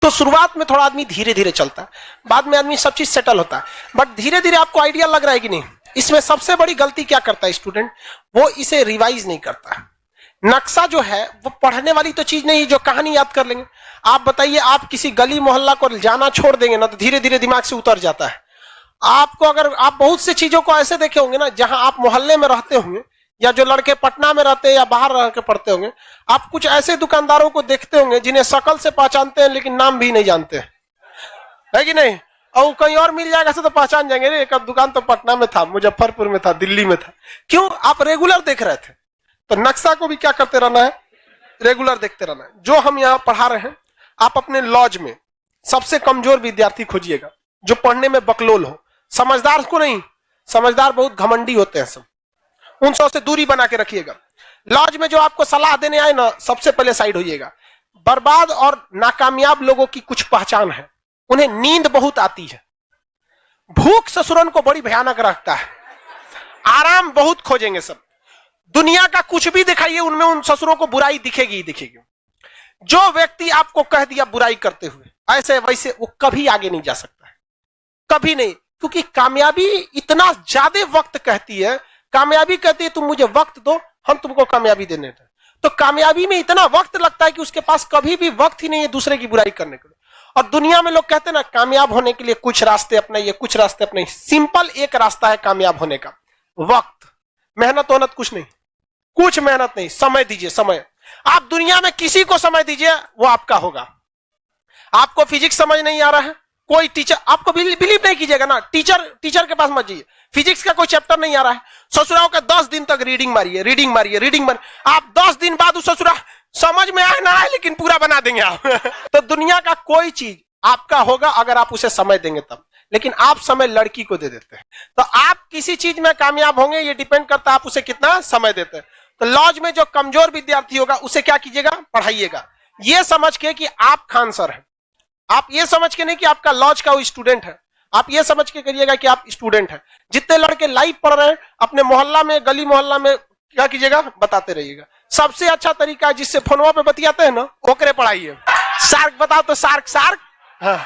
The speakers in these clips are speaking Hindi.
तो शुरुआत में थोड़ा आदमी धीरे धीरे चलता है, बाद में आदमी सब चीज सेटल होता है। बट धीरे धीरे आपको आइडिया लग रहा है कि नहीं। इसमें सबसे बड़ी गलती क्या करता है स्टूडेंट, वो इसे रिवाइज नहीं करता। नक्शा जो है वो पढ़ने वाली तो चीज नहीं जो कहानी याद कर लेंगे। आप बताइए, आप किसी गली मोहल्ला को जाना छोड़ देंगे ना तो धीरे धीरे दिमाग से उतर जाता है। आपको अगर आप बहुत सी चीजों को ऐसे देखे होंगे ना, जहां आप मोहल्ले में रहते होंगे या जो लड़के पटना में रहते हैं या बाहर रह के पढ़ते होंगे, आप कुछ ऐसे दुकानदारों को देखते होंगे जिन्हें शक्ल से पहचानते हैं लेकिन नाम भी नहीं जानते, है कि नहीं। और कहीं और मिल जाएगा तो पहचान जाएंगे, एक दुकान तो पटना में था, मुजफ्फरपुर में था, दिल्ली में था। क्यों? आप रेगुलर देख रहे थे। तो नक्शा को भी क्या करते रहना है, रेगुलर देखते रहना है। जो हम यहाँ पढ़ा रहे हैं, आप अपने लॉज में सबसे कमजोर विद्यार्थी खोजिएगा जो पढ़ने में बकलोल हो। समझदार को नहीं, समझदार बहुत घमंडी होते हैं सब, उन सब से दूरी बना के रखिएगा। लॉज में जो आपको सलाह देने आए ना, सबसे पहले साइड होइएगा। बर्बाद और नाकामयाब लोगों की कुछ पहचान है, उन्हें नींद बहुत आती है, भूख ससुरन को बड़ी भयानक रखता है, आराम बहुत खोजेंगे सब। दुनिया का कुछ भी दिखाइए, उनमें उन ससुरों को बुराई दिखेगी ही दिखेगी। जो व्यक्ति आपको कह दिया बुराई करते हुए ऐसे वैसे, वो कभी आगे नहीं जा सकता है, कभी नहीं। क्योंकि कामयाबी इतना ज्यादा वक्त कहती है, कामयाबी कहती है तुम मुझे वक्त दो, हम तुमको कामयाबी देने दें। तो कामयाबी में इतना वक्त लगता है कि उसके पास कभी भी वक्त ही नहीं है दूसरे की बुराई करने के लिए। और दुनिया में लोग कहते हैं ना, कामयाब होने के लिए कुछ रास्ते अपनाइए, कुछ रास्ते अपनाइए। सिंपल एक रास्ता है कामयाब होने का, वक्त। मेहनत वहनत कुछ नहीं, कुछ मेहनत नहीं, समय दीजिए, समय। आप दुनिया में किसी को समय दीजिए, वो आपका होगा। आपको फिजिक्स समझ नहीं आ रहा है, कोई टीचर, आपको बिलीव नहीं कीजिएगा ना, टीचर के पास मत जाइए। फिजिक्स का कोई चैप्टर नहीं आ रहा है, ससुराओं का 10 दिन तक रीडिंग मारिए, रीडिंग मारिए, रीडिंग मारिए। आप 10 दिन बाद उस ससुरा समझ में आए ना आए, लेकिन पूरा बना देंगे आप। तो दुनिया का कोई चीज आपका होगा अगर आप उसे समय देंगे तब। लेकिन आप समय लड़की को दे देते हैं। तो आप किसी चीज में कामयाब होंगे, ये डिपेंड करता है आप उसे कितना समय देते हैं। तो लॉज में जो कमजोर विद्यार्थी होगा उसे क्या कीजिएगा, पढ़ाइएगा, ये समझ के कि आप खान सर हैं। आप ये समझ के नहीं कि आपका लॉज का वो स्टूडेंट है, आप ये समझ के करिएगा कि आप स्टूडेंट हैं। जितने लड़के लाइव पढ़ रहे हैं अपने मोहल्ला में, गली मोहल्ला में क्या कीजिएगा, बताते रहिएगा। सबसे अच्छा तरीका है जिससे फोनवा पे बतियाते हैं ना, ओकरे पढ़ाइए। सार्क बताओ तो सार्क, सार्क, हाँ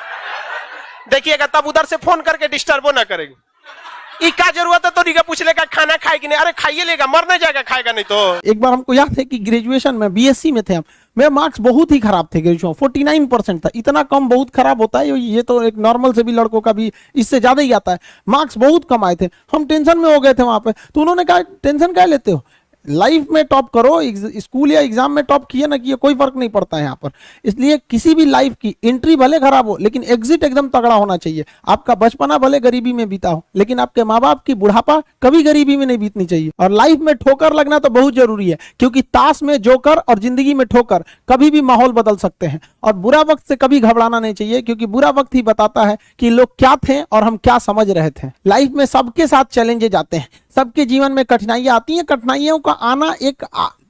देखिएगा, तब उधर से फोन करके डिस्टर्बो ना करेगी। क्या जरूरत है तो नहीं पूछ लेगा खाना खाएगी नहीं, अरे खाइए लेगा, मर नहीं जाएगा खाएगा नहीं तो। एक बार हमको याद है कि ग्रेजुएशन में बीएससी में थे हम, मेरे मार्क्स बहुत ही खराब थे, ग्रेजुएशन 49% था। इतना कम बहुत खराब होता है, ये तो एक नॉर्मल से भी लड़कों का भी इससे ज्यादा ही आता है। मार्क्स बहुत कम आए थे, हम टेंशन में हो गए थे वहां पे। तो उन्होंने कहा टेंशन क्या लेते हो, लाइफ में टॉप करो, स्कूल या एग्जाम में टॉप किए ना किए कोई फर्क नहीं पड़ता है यहाँ पर। इसलिए किसी भी लाइफ की एंट्री भले खराब हो लेकिन एग्जिट एकदम तगड़ा होना चाहिए। आपका बचपना भले गरीबी में बीता हो लेकिन आपके माँ बाप की बुढ़ापा कभी गरीबी में नहीं बीतनी चाहिए। और लाइफ में ठोकर लगना तो बहुत जरूरी है, क्योंकि ताश में जोकर और जिंदगी में ठोकर कभी भी माहौल बदल सकते हैं। और बुरा वक्त से कभी घबराना नहीं चाहिए, क्योंकि बुरा वक्त ही बताता है कि लोग क्या थे और हम क्या समझ रहे थे। लाइफ में सबके साथ चैलेंजेस आते हैं, सबके जीवन में कठिनाइयां आती हैं। कठिनाइयों का आना एक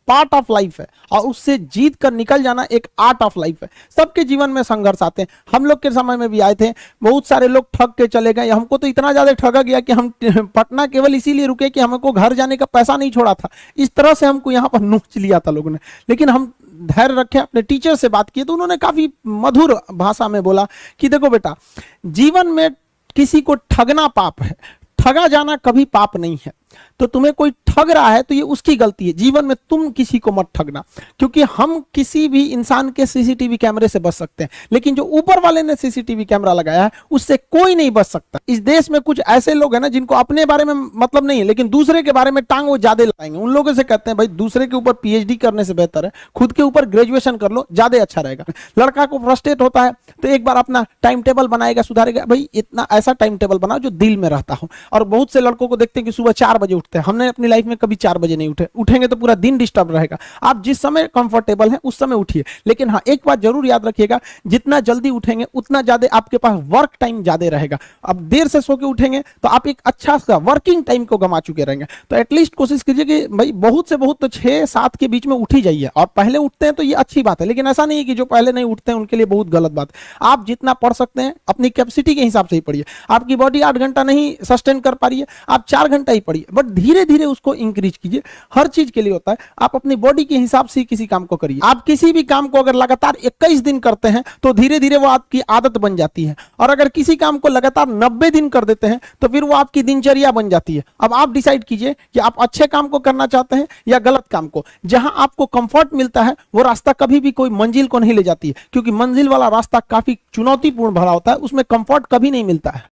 पार्ट ऑफ लाइफ है और उससे जीत कर निकल जाना एक आर्ट ऑफ लाइफ है। सबके जीवन में संघर्ष आते हैं, हम लोग के समय में भी आए थे। बहुत सारे लोग ठग के चले गए, हमको तो इतना ज्यादा ठगा गया कि हम पटना केवल इसीलिए रुके कि हमको घर जाने का पैसा नहीं छोड़ा था। इस तरह से हमको यहाँ पर नोच लिया था लोगों ने, लेकिन हम धैर्य रखे, अपने टीचर से बात की तो उन्होंने काफी मधुर भाषा में बोला कि देखो बेटा, जीवन में किसी को ठगना पाप है, ठगा जाना कभी पाप नहीं है। तो तुम्हें कोई ठग रहा है तो ये उसकी गलती है, जीवन में तुम किसी को मत ठगना। क्योंकि हम किसी भी इंसान के सीसीटीवी कैमरे से बच सकते हैं, लेकिन जो ऊपर वाले ने सीसीटीवी कैमरा लगाया है उससे कोई नहीं बच सकता। इस देश में कुछ ऐसे लोग हैं ना जिनको अपने बारे में मतलब नहीं है लेकिन दूसरे के बारे में टांग वो ज्यादा लगाएंगे। उन लोगों से कहते हैं भाई दूसरे के ऊपर पीएचडी करने से बेहतर है खुद के ऊपर ग्रेजुएशन कर लो, ज्यादा अच्छा रहेगा। लड़का को फ्रस्ट्रेट होता है तो एक बार अपना टाइम टेबल बनाएगा, सुधारेगा, भाई इतना ऐसा टाइम टेबल बनाओ जो दिल में रहता हो। और बहुत से लड़कों को देखते हैं कि सुबह 4 बजे उठते हैं, हमने अपनी लाइफ में कभी 4 बजे नहीं उठेंगे तो पूरा दिन डिस्टर्ब रहेगा। आप जिस समय कंफर्टेबल हैं उस समय उठिए, लेकिन हाँ एक बात जरूर याद रखिएगा, जितना जल्दी उठेंगे उतना ज्यादा आपके पास वर्क टाइम ज्यादा रहेगा। अब देर से सो के उठेंगे तो आप एक अच्छा सा वर्किंग टाइम को गंवा चुके रहेंगे। तो एटलीस्ट कोशिश कीजिए कि भाई बहुत से बहुत तो 6-7 के बीच में उठ ही जाइए। और पहले उठते हैं तो ये अच्छी बात है, लेकिन ऐसा नहीं है कि जो पहले नहीं उठते हैं उनके लिए बहुत गलत बात। आप जितना पढ़ सकते हैं अपनी कैपेसिटी के हिसाब से ही पढ़िए। आपकी बॉडी 8 घंटा नहीं सस्टेन कर पा रही है, आप 4 घंटा ही पढ़िए। बट धीरे धीरे उसको इंक्रीज कीजिए। हर चीज के लिए होता है, आप अपनी बॉडी के हिसाब से किसी काम को करिए। आप किसी भी काम को अगर लगातार 21 दिन करते हैं तो धीरे धीरे वो आपकी आदत बन जाती है, और अगर किसी काम को लगातार 90 दिन कर देते हैं तो फिर वो आपकी दिनचर्या बन जाती है। अब आप डिसाइड कीजिए कि आप अच्छे काम को करना चाहते हैं या गलत काम को। जहां आपको कंफर्ट मिलता है वो रास्ता कभी भी कोई मंजिल को नहीं ले जाती है, क्योंकि मंजिल वाला रास्ता काफी चुनौतीपूर्ण भरा होता है, उसमें कंफर्ट कभी नहीं मिलता है।